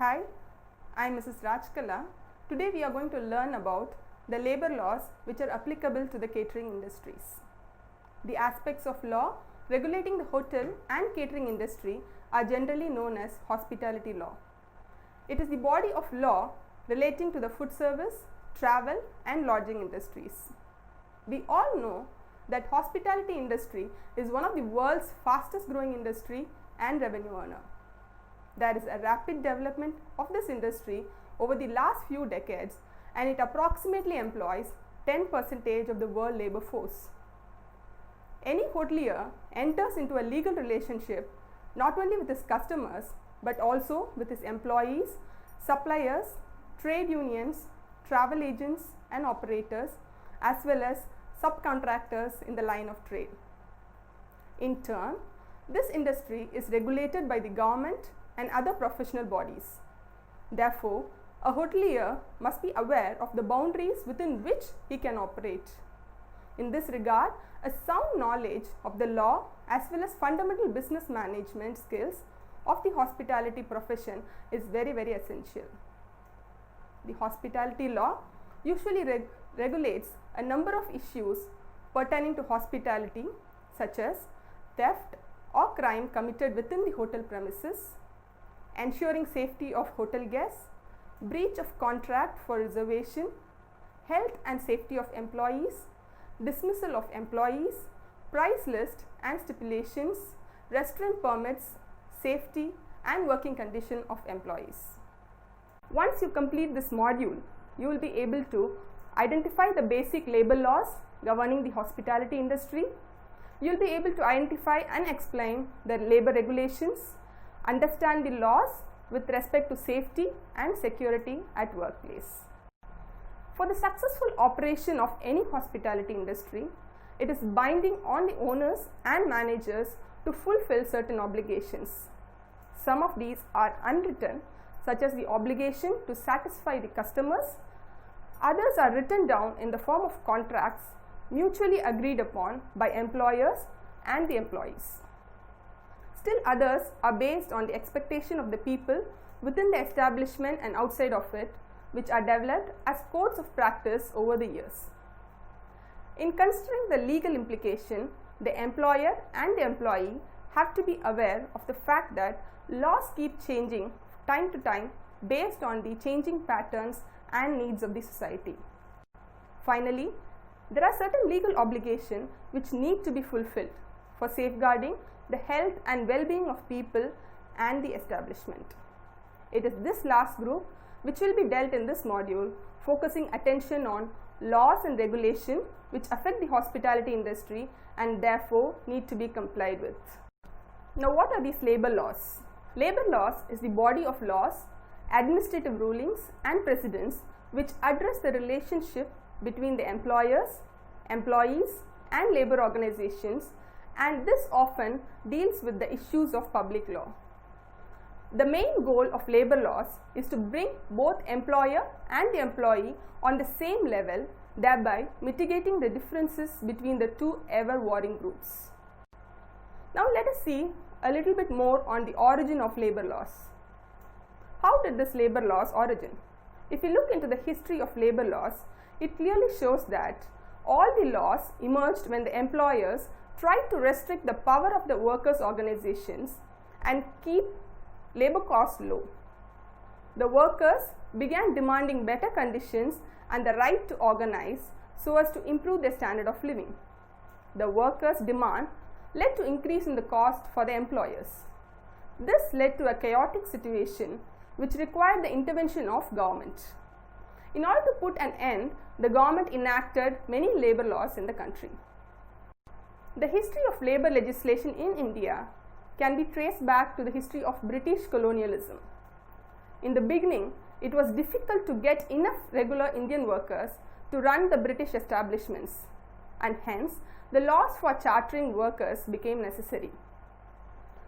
Hi, I am Mrs. Rajkala. Today we are going to learn about the labor laws which are applicable to the catering industries. The aspects of law regulating the hotel and catering industry are generally known as hospitality law. It is the body of law relating to the food service, travel and lodging industries. We all know that hospitality industry is one of the world's fastest growing industry and revenue earner. There is a rapid development of this industry over the last few decades, and it approximately employs 10% of the world labor force. Any hotelier enters into a legal relationship not only with his customers but also with his employees, suppliers, trade unions, travel agents and operators, as well as subcontractors in the line of trade. In turn, this industry is regulated by the government and other professional bodies. Therefore, a hotelier must be aware of the boundaries within which he can operate. In this regard, a sound knowledge of the law as well as fundamental business management skills of the hospitality profession is very essential. The hospitality law usually regulates a number of issues pertaining to hospitality, such as theft or crime committed within the hotel premises, ensuring safety of hotel guests, breach of contract for reservation, health and safety of employees, dismissal of employees, price list and stipulations, restaurant permits, safety and working condition of employees. Once you complete this module, you will be able to identify the basic labor laws governing the hospitality industry. You will be able to identify and explain the labor regulations, understand the laws with respect to safety and security at workplace. For the successful operation of any hospitality industry, it is binding on the owners and managers to fulfill certain obligations. Some of these are unwritten, such as the obligation to satisfy the customers. Others are written down in the form of contracts mutually agreed upon by employers and the employees. Still others are based on the expectation of the people within the establishment and outside of it, which are developed as codes of practice over the years. In considering the legal implication, the employer and the employee have to be aware of the fact that laws keep changing time to time based on the changing patterns and needs of the society. Finally, there are certain legal obligations which need to be fulfilled for safeguarding the health and well-being of people and the establishment. It is this last group which will be dealt in this module, focusing attention on laws and regulation which affect the hospitality industry and therefore need to be complied with. Now, what are these labor laws? Labor laws is the body of laws, administrative rulings and precedents which address the relationship between the employers, employees and labor organizations, and this often deals with the issues of public law. The main goal of labor laws is to bring both employer and the employee on the same level, thereby mitigating the differences between the two ever-warring groups. Now let us see a little bit more on the origin of labor laws. How did this labor laws origin? If you look into the history of labor laws, it clearly shows that all the laws emerged when the employers tried to restrict the power of the workers' organizations and keep labor costs low. The workers began demanding better conditions and the right to organize so as to improve their standard of living. The workers' demand led to increase in the cost for the employers. This led to a chaotic situation which required the intervention of government. In order to put an end, the government enacted many labor laws in the country. The history of labor legislation in India can be traced back to the history of British colonialism. In the beginning, it was difficult to get enough regular Indian workers to run the British establishments, and hence the laws for chartering workers became necessary.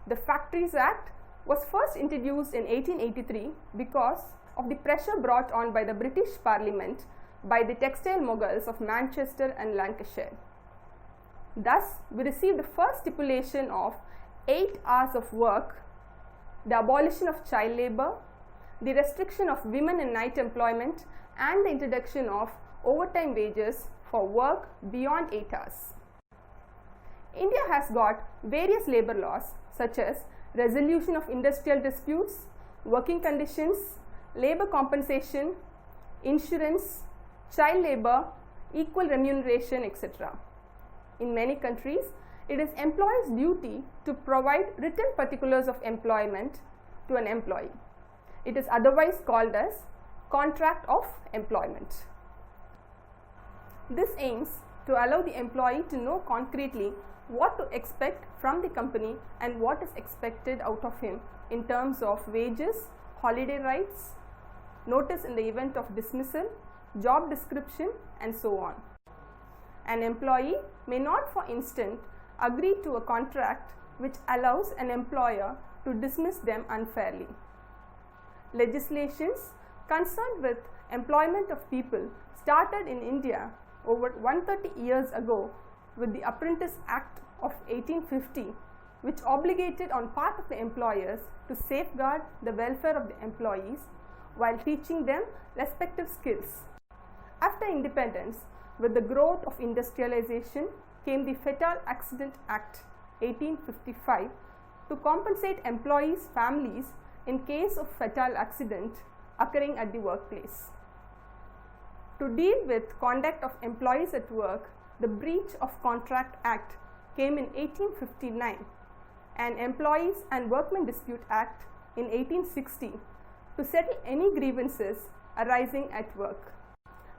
The Factories Act was first introduced in 1883 because of the pressure brought on by the British Parliament by the textile moguls of Manchester and Lancashire. Thus, we received the first stipulation of 8 hours of work, the abolition of child labor, the restriction of women in night employment, and the introduction of overtime wages for work beyond 8 hours. India has got various labor laws such as resolution of industrial disputes, working conditions, labor compensation, insurance, child labor, equal remuneration, etc. In many countries, it is employer's duty to provide written particulars of employment to an employee. It is otherwise called as contract of employment. This aims to allow the employee to know concretely what to expect from the company and what is expected out of him in terms of wages, holiday rights, notice in the event of dismissal, job description, and so on. An employee may not, for instance, agree to a contract which allows an employer to dismiss them unfairly. Legislations concerned with employment of people started in India over 130 years ago with the Apprentice Act of 1850, which obligated on part of the employers to safeguard the welfare of the employees while teaching them respective skills. After independence, with the growth of industrialization, came the Fatal Accident Act 1855 to compensate employees' families in case of fatal accident occurring at the workplace. To deal with conduct of employees at work, the Breach of Contract Act came in 1859 and Employees and Workmen Dispute Act in 1860 to settle any grievances arising at work.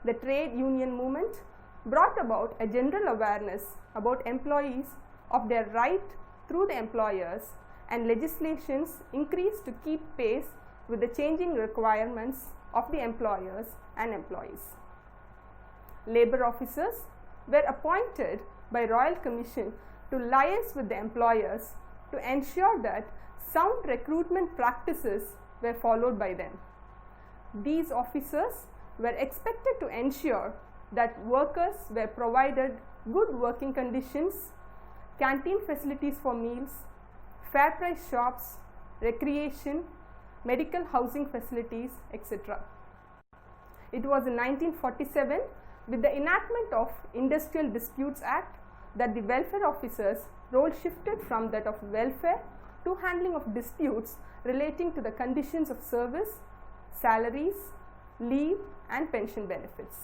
The trade union movement brought about a general awareness about employees of their right through the employers, and legislations increased to keep pace with the changing requirements of the employers and employees. Labor officers were appointed by Royal Commission to liaise with the employers to ensure that sound recruitment practices were followed by them. These officers were expected to ensure that workers were provided good working conditions, canteen facilities for meals, fair price shops, recreation, medical housing facilities, etc. It was in 1947, with the enactment of Industrial Disputes Act, that the welfare officers' role shifted from that of welfare to handling of disputes relating to the conditions of service, salaries, leave, and pension benefits.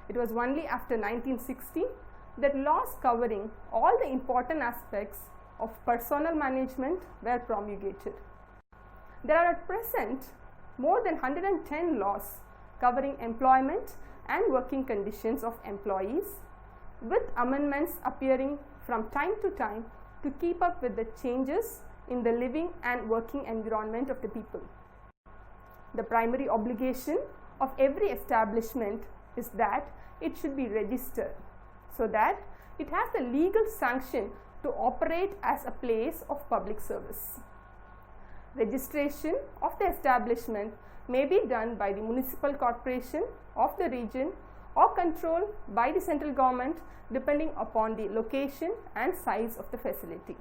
It was only after 1960 that laws covering all the important aspects of personnel management were promulgated. There are at present more than 110 laws covering employment and working conditions of employees, with amendments appearing from time to time to keep up with the changes in the living and working environment of the people. The primary obligation of every establishment is that it should be registered so that it has the legal sanction to operate as a place of public service. Registration of the establishment may be done by the municipal corporation of the region or controlled by the central government, depending upon the location and size of the facility.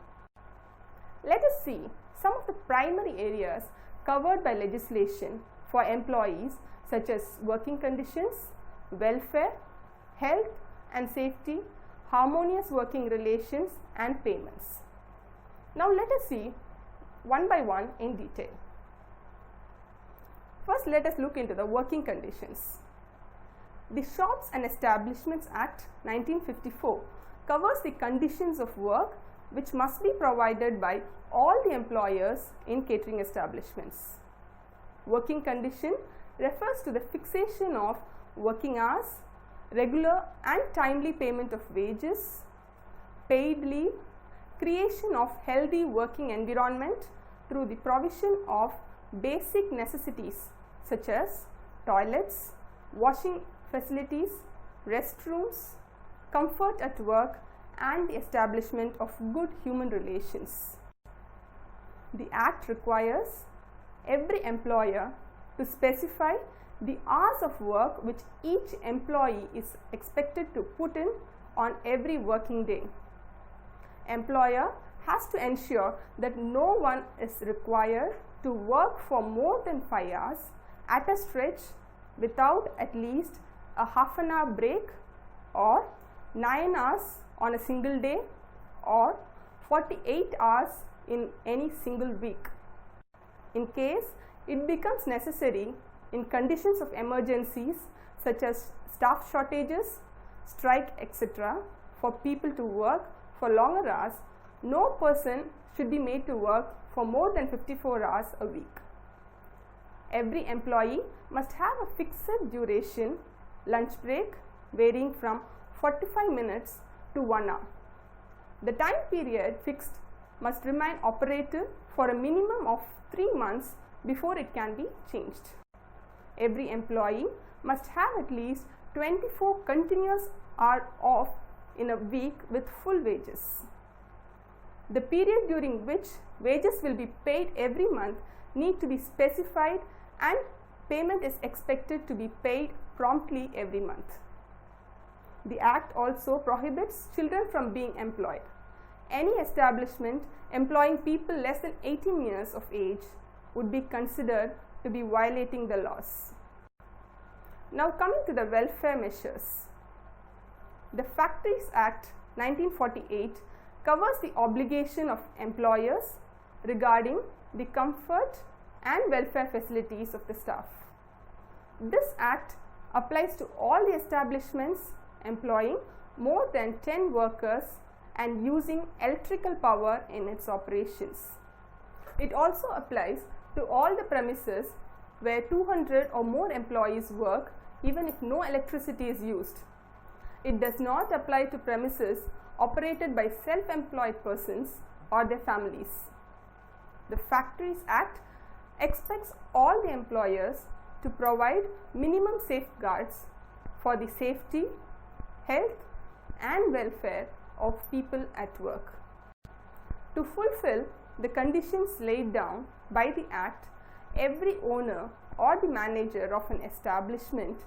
Let us see some of the primary areas covered by legislation for employees, such as working conditions, welfare, health and safety, harmonious working relations, and payments. Now let us see one by one in detail. First, let us look into the working conditions. The Shops and Establishments Act 1954 covers the conditions of work which must be provided by all the employers in catering establishments. Working condition refers to the fixation of working hours, regular and timely payment of wages, paid leave, creation of healthy working environment through the provision of basic necessities such as toilets, washing facilities, restrooms, comfort at work, and the establishment of good human relations. The Act requires every employer to specify the hours of work which each employee is expected to put in on every working day. Employer has to ensure that no one is required to work for more than 5 hours at a stretch without at least a half an hour break, or 9 hours on a single day, or 48 hours in any single week. In case it becomes necessary in conditions of emergencies such as staff shortages, strike, etc., for people to work for longer hours, no person should be made to work for more than 54 hours a week. Every employee must have a fixed duration lunch break varying from 45 minutes to 1 hour. The time period fixed must remain operative for a minimum of 3 months before it can be changed. Every employee must have at least 24 continuous hours off in a week with full wages. The period during which wages will be paid every month need to be specified, and payment is expected to be paid promptly every month. The Act also prohibits children from being employed. Any establishment employing people less than 18 years of age would be considered to be violating the laws. Now coming to the welfare measures. The Factories Act 1948 covers the obligation of employers regarding the comfort and welfare facilities of the staff. This act applies to all the establishments employing more than 10 workers and using electrical power in its operations. It also applies to all the premises where 200 or more employees work, even if no electricity is used. It does not apply to premises operated by self-employed persons or their families. The Factories Act expects all the employers to provide minimum safeguards for the safety, health, and welfare of people at work. To fulfill the conditions laid down by the Act, every owner or the manager of an establishment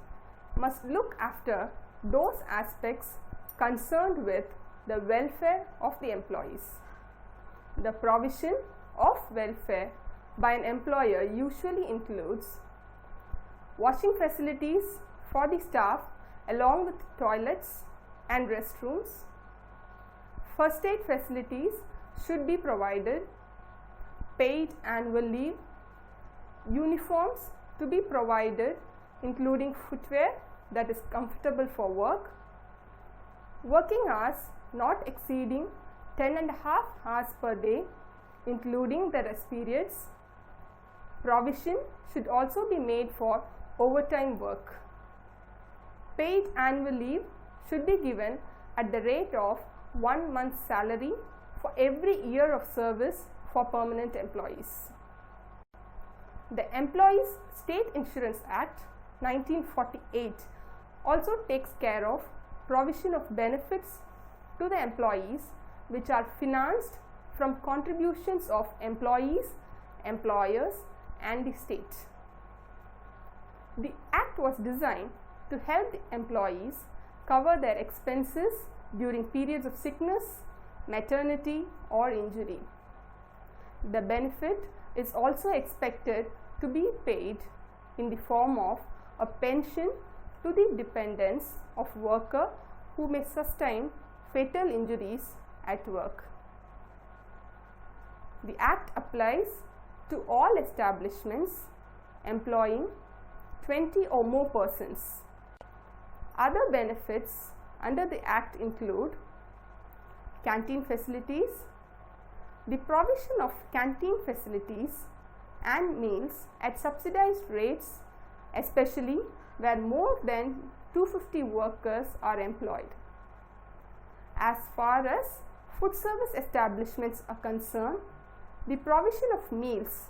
must look after those aspects concerned with the welfare of the employees. The provision of welfare by an employer usually includes washing facilities for the staff along with toilets and restrooms. First aid facilities should be provided, paid annual leave, uniforms to be provided including footwear that is comfortable for work, working hours not exceeding 10.5 hours per day including the rest periods. Provision should also be made for overtime work. Paid annual leave should be given at the rate of 1 month's salary for every year of service for permanent employees. The Employees State Insurance Act 1948 also takes care of provision of benefits to the employees which are financed from contributions of employees, employers, and the state. The Act was designed to help the employees cover their expenses during periods of sickness, maternity, or injury. The benefit is also expected to be paid in the form of a pension to the dependents of worker who may sustain fatal injuries at work. The Act applies to all establishments employing 20 or more persons. Other benefits under the Act include canteen facilities, the provision of canteen facilities and meals at subsidized rates, especially where more than 250 workers are employed. As far as food service establishments are concerned, the provision of meals,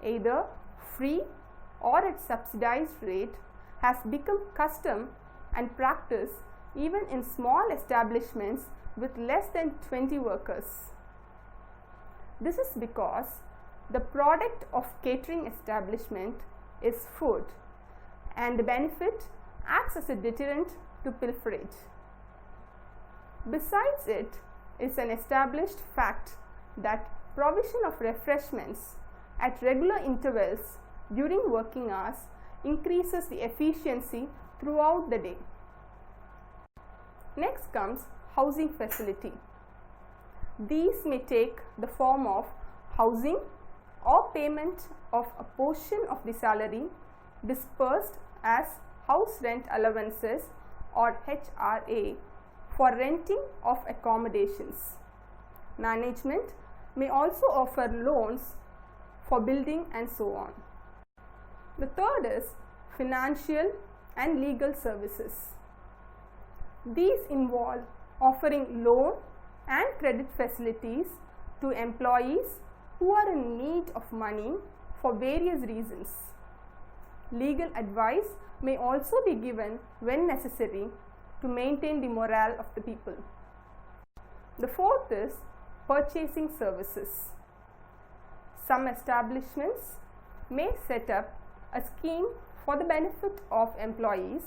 either free or at subsidized rate, has become custom and practice even in small establishments with less than 20 workers. This is because the product of catering establishment is food, and the benefit acts as a deterrent to pilferage. Besides, it is an established fact that provision of refreshments at regular intervals during working hours increases the efficiency throughout the day. Next comes housing facility. These may take the form of housing or payment of a portion of the salary dispersed as house rent allowances or HRA for renting of accommodations. Management may also offer loans for building and so on. The third is financial and legal services. These involve offering loan and credit facilities to employees who are in need of money for various reasons. Legal advice may also be given when necessary to maintain the morale of the people. The fourth is purchasing services. Some establishments may set up a scheme for the benefit of employees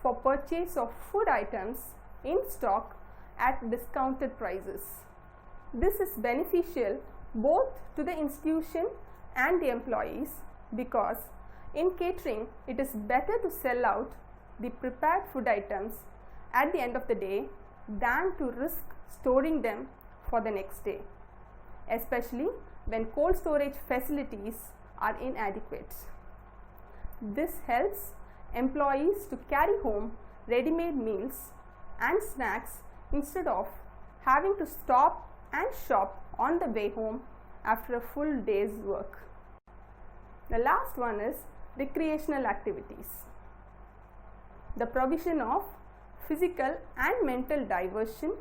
for purchase of food items in stock at discounted prices. This is beneficial both to the institution and the employees because in catering it is better to sell out the prepared food items at the end of the day than to risk storing them for the next day, especially when cold storage facilities are inadequate. This helps employees to carry home ready-made meals and snacks instead of having to stop and shop on the way home after a full day's work. The last one is recreational activities. The provision of physical and mental diversion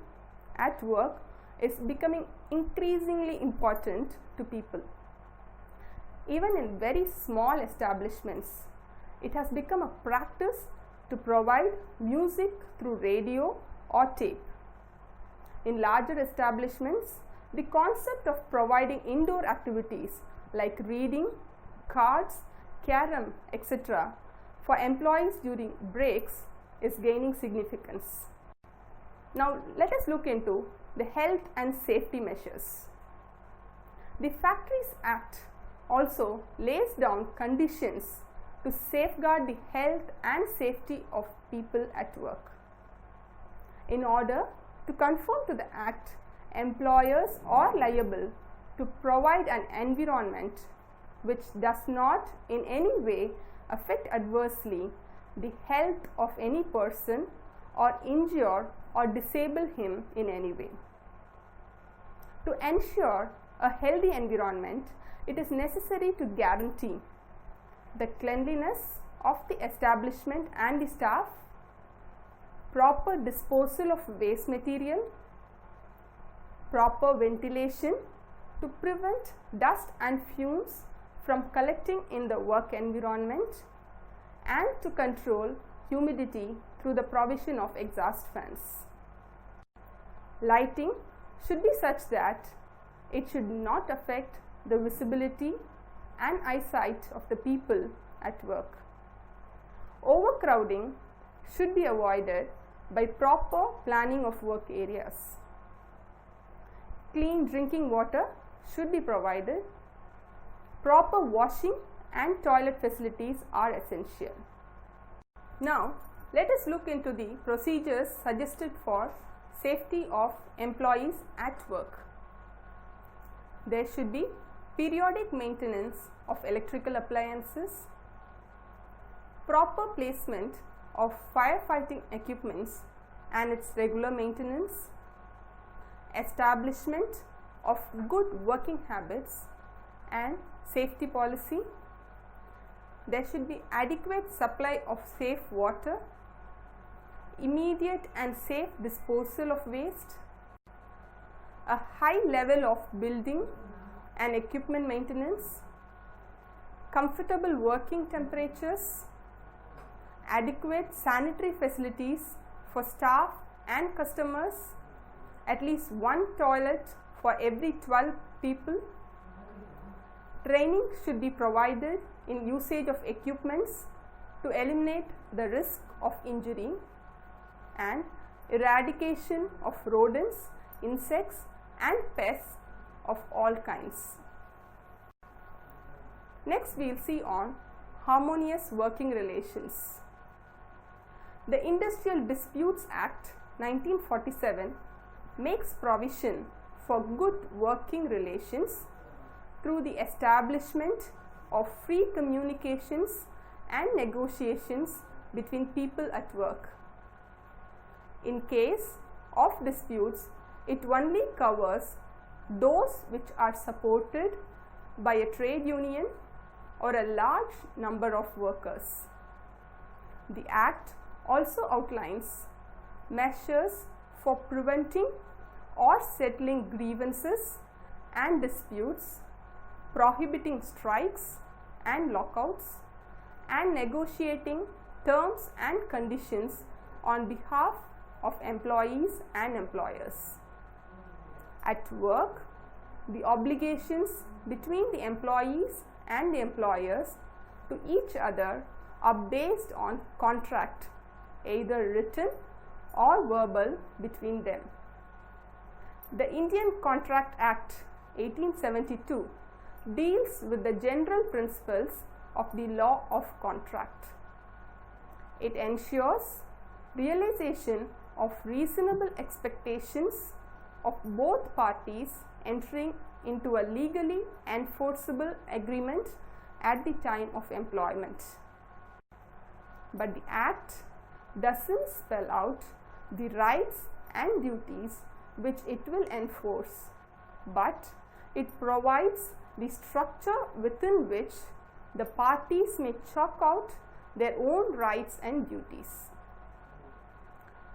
at work is becoming increasingly important to people. Even in very small establishments, it has become a practice to provide music through radio or tape. In larger establishments, the concept of providing indoor activities like reading, cards, carom, etc. for employees during breaks is gaining significance. Now let us look into the health and safety measures. The Factories Act also lays down conditions to safeguard the health and safety of people at work. In order to conform to the Act, employers are liable to provide an environment which does not in any way affect adversely the health of any person or injure or disable him in any way. To ensure a healthy environment, it is necessary to guarantee the cleanliness of the establishment and the staff, proper disposal of waste material, proper ventilation to prevent dust and fumes from collecting in the work environment, and to control humidity through the provision of exhaust fans. Lighting should be such that it should not affect the visibility and eyesight of the people at work. Overcrowding should be avoided by proper planning of work areas. Clean drinking water should be provided. Proper washing and toilet facilities are essential. Now, let us look into the procedures suggested for safety of employees at work. There should be periodic maintenance of electrical appliances, proper placement of firefighting equipments and its regular maintenance, establishment of good working habits and safety policy. There should be adequate supply of safe water, immediate and safe disposal of waste, a high level of building and equipment maintenance, comfortable working temperatures, adequate sanitary facilities for staff and customers, at least one toilet for every 12 people. Training should be provided in usage of equipments to eliminate the risk of injury, and eradication of rodents, insects and pests of all kinds. Next we will see on harmonious working relations. The Industrial Disputes Act 1947 makes provision for good working relations through the establishment of free communications and negotiations between people at work. In case of disputes, it only covers those which are supported by a trade union or a large number of workers. The Act also outlines measures for preventing or settling grievances and disputes, prohibiting strikes and lockouts, and negotiating terms and conditions on behalf of employees and employers. At work, the obligations between the employees and the employers to each other are based on contract, either written or verbal between them. The Indian Contract Act 1872 deals with the general principles of the law of contract. It ensures realization of reasonable expectations of both parties entering into a legally enforceable agreement at the time of employment. But the Act doesn't spell out the rights and duties which it will enforce, but it provides the structure within which the parties may chalk out their own rights and duties.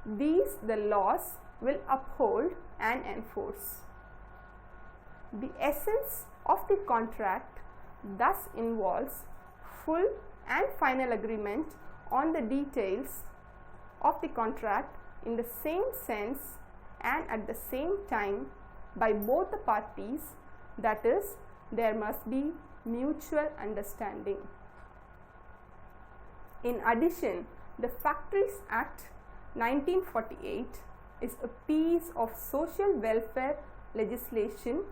These the laws will uphold and enforce. The essence of the contract thus involves full and final agreement on the details of the contract in the same sense and at the same time by both the parties, that is, there must be mutual understanding. In addition, the Factories Act 1948 is a piece of social welfare legislation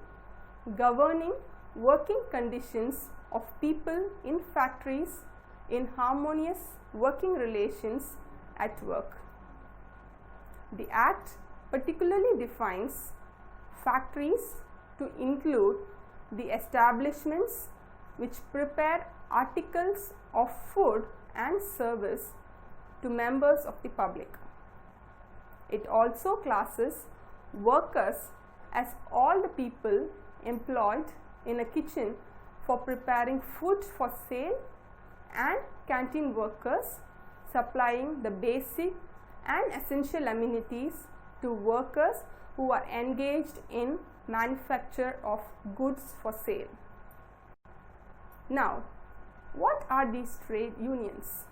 governing working conditions of people in factories in harmonious working relations at work. The Act particularly defines factories to include the establishments which prepare articles of food and service to members of the public. It also classes workers as all the people employed in a kitchen for preparing food for sale and canteen workers supplying the basic and essential amenities to workers who are engaged in manufacture of goods for sale. Now, what are these trade unions?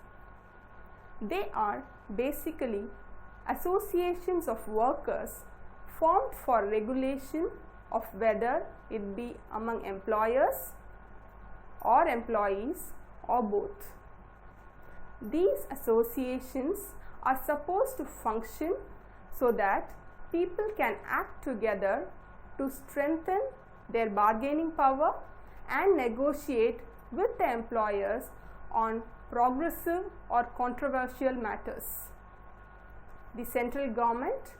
They are basically associations of workers formed for regulation of whether it be among employers or employees or both. These associations are supposed to function so that people can act together to strengthen their bargaining power and negotiate with the employers on progressive or controversial matters. The central government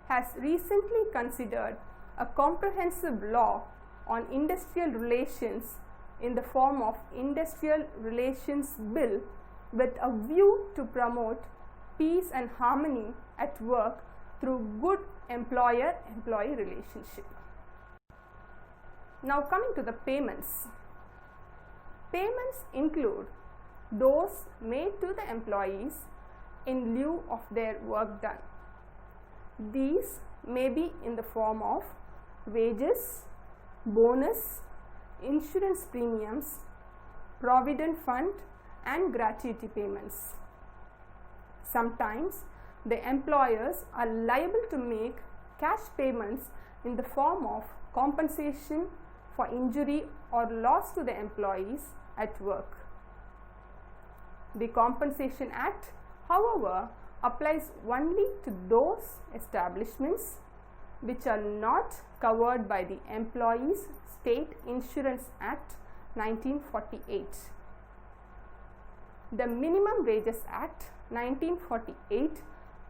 has recently considered a comprehensive law on industrial relations in the form of Industrial Relations Bill with a view to promote peace and harmony at work through good employer-employee relationship. Now coming to the payments. Payments include those made to the employees in lieu of their work done. These may be in the form of wages, bonus, insurance premiums, provident fund and gratuity payments. Sometimes the employers are liable to make cash payments in the form of compensation for injury or loss to the employees at work. The Compensation Act, however, applies only to those establishments which are not covered by the Employees State Insurance Act 1948. The Minimum Wages Act 1948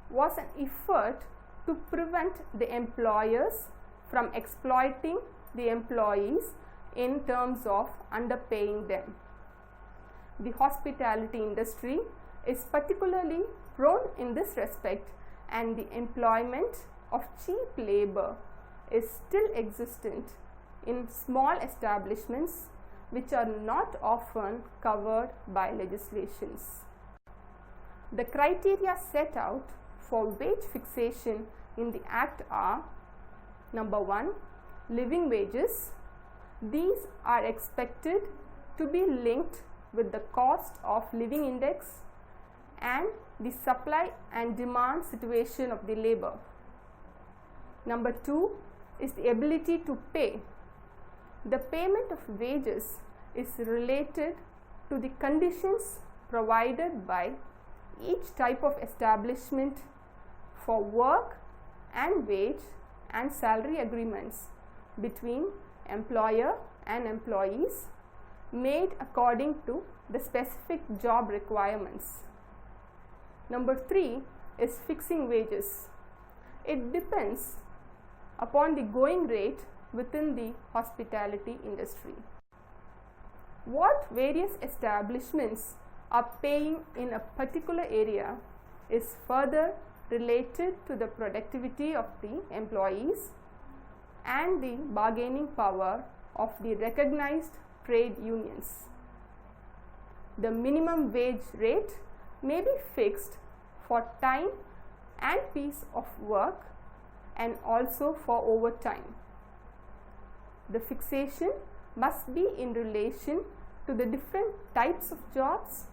was an effort to prevent the employers from exploiting the employees in terms of underpaying them. The hospitality industry is particularly prone in this respect, and the employment of cheap labor is still existent in small establishments which are not often covered by legislations. The criteria set out for wage fixation in the Act are: number 1, living wages. These are expected to be linked with the cost of living index and the supply and demand situation of the labor. Number 2 is the ability to pay. The payment of wages is related to the conditions provided by each type of establishment for work and wage and salary agreements between employer and employees made according to the specific job requirements. Number 3 is fixing wages. It depends upon the going rate within the hospitality industry. What various establishments are paying in a particular area is further related to the productivity of the employees and the bargaining power of the recognized trade unions. The minimum wage rate may be fixed for time and piece of work and also for overtime. The fixation must be in relation to the different types of jobs,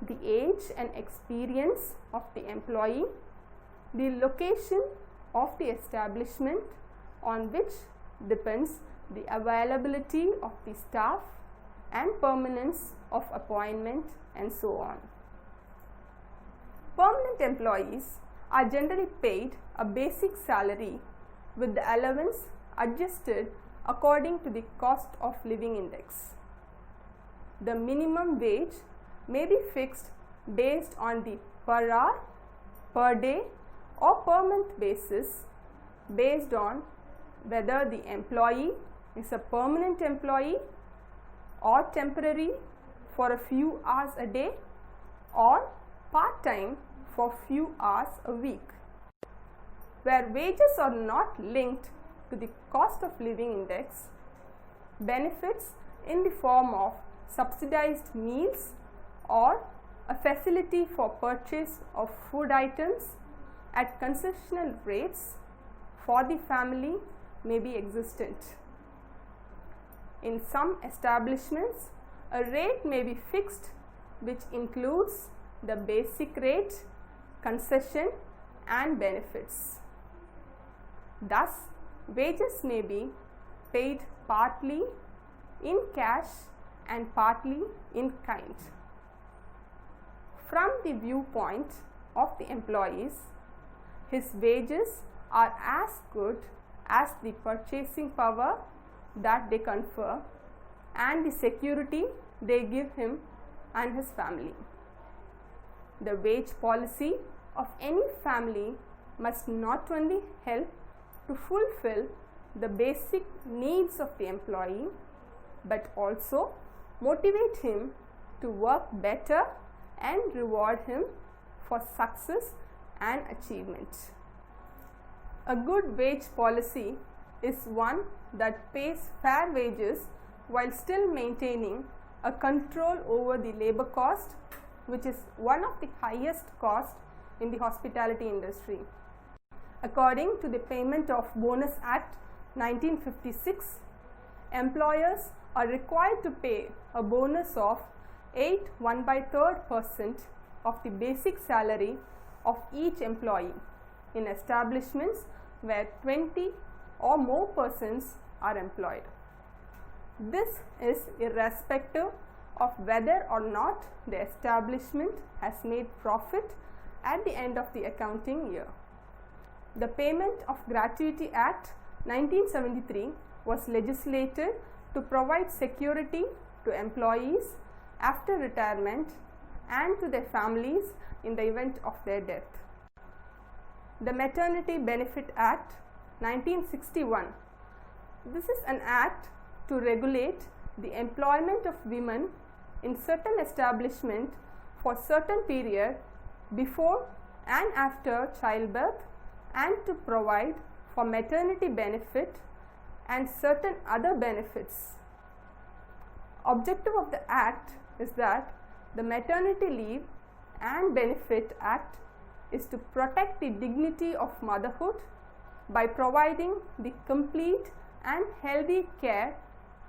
the age and experience of the employee, the location of the establishment on which depends the availability of the staff and permanence of appointment, and so on. Permanent employees are generally paid a basic salary with the allowance adjusted according to the cost of living index. The minimum wage may be fixed based on the per hour, per day or per month basis, based on whether the employee is a permanent employee or temporary for a few hours a day or part-time for few hours a week. Where wages are not linked to the cost of living index, benefits in the form of subsidized meals or a facility for purchase of food items at concessional rates for the family may be existent. In some establishments, a rate may be fixed which includes the basic rate, concession and benefits. Thus, wages may be paid partly in cash and partly in kind. From the viewpoint of the employees, his wages are as good as the purchasing power that they confer and the security they give him and his family. The wage policy of any family must not only help to fulfill the basic needs of the employee, but also motivate him to work better and reward him for success and achievement. A good wage policy is one that pays fair wages while still maintaining a control over the labor cost, which is one of the highest costs in the hospitality industry. According to the Payment of Bonus Act 1956, employers are required to pay a bonus of 8 1/3% of the basic salary of each employee in establishments where 20 or more persons are employed. This is irrespective of whether or not the establishment has made profit at the end of the accounting year. The Payment of Gratuity Act 1973 was legislated to provide security to employees after retirement and to their families in the event of their death. The Maternity Benefit Act 1961. This is an act to regulate the employment of women in certain establishments for certain period before and after childbirth and to provide for maternity benefit and certain other benefits. Objective of the act is that the Maternity Leave and Benefit Act is to protect the dignity of motherhood by providing the complete and healthy care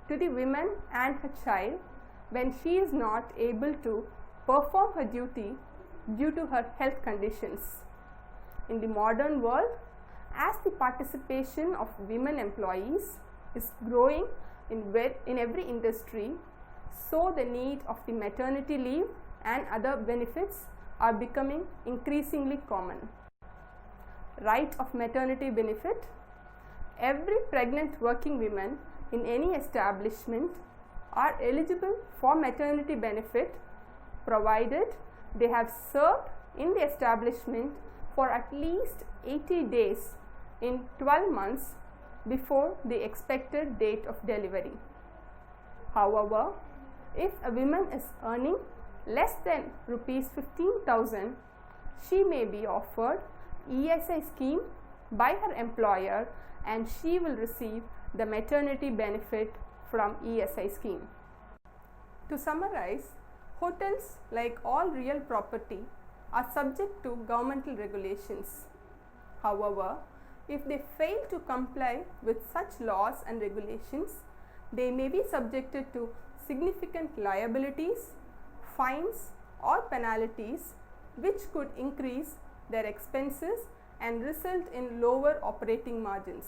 to the woman and her child when she is not able to perform her duty due to her health conditions. In the modern world, as the participation of women employees is growing in every industry, so the need of the maternity leave and other benefits are becoming increasingly common. Right of maternity benefit. Every pregnant working woman in any establishment are eligible for maternity benefit provided they have served in the establishment for at least 80 days in 12 months before the expected date of delivery. However, if a woman is earning less than rupees 15,000, she may be offered ESI scheme by her employer and she will receive the maternity benefit from ESI scheme. To summarize, hotels, like all real property, are subject to governmental regulations. However, if they fail to comply with such laws and regulations, they may be subjected to significant liabilities, fines or penalties which could increase their expenses and result in lower operating margins.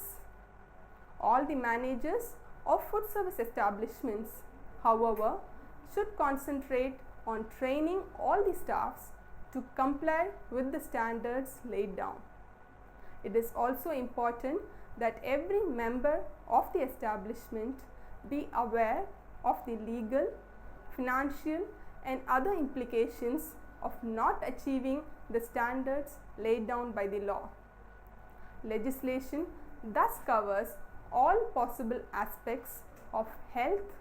All the managers of food service establishments, however, should concentrate on training all the staffs to comply with the standards laid down. It is also important that every member of the establishment be aware of the legal, financial and other implications of not achieving the standards laid down by the law. Legislation thus covers all possible aspects of health,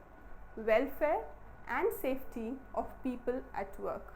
welfare and safety of people at work.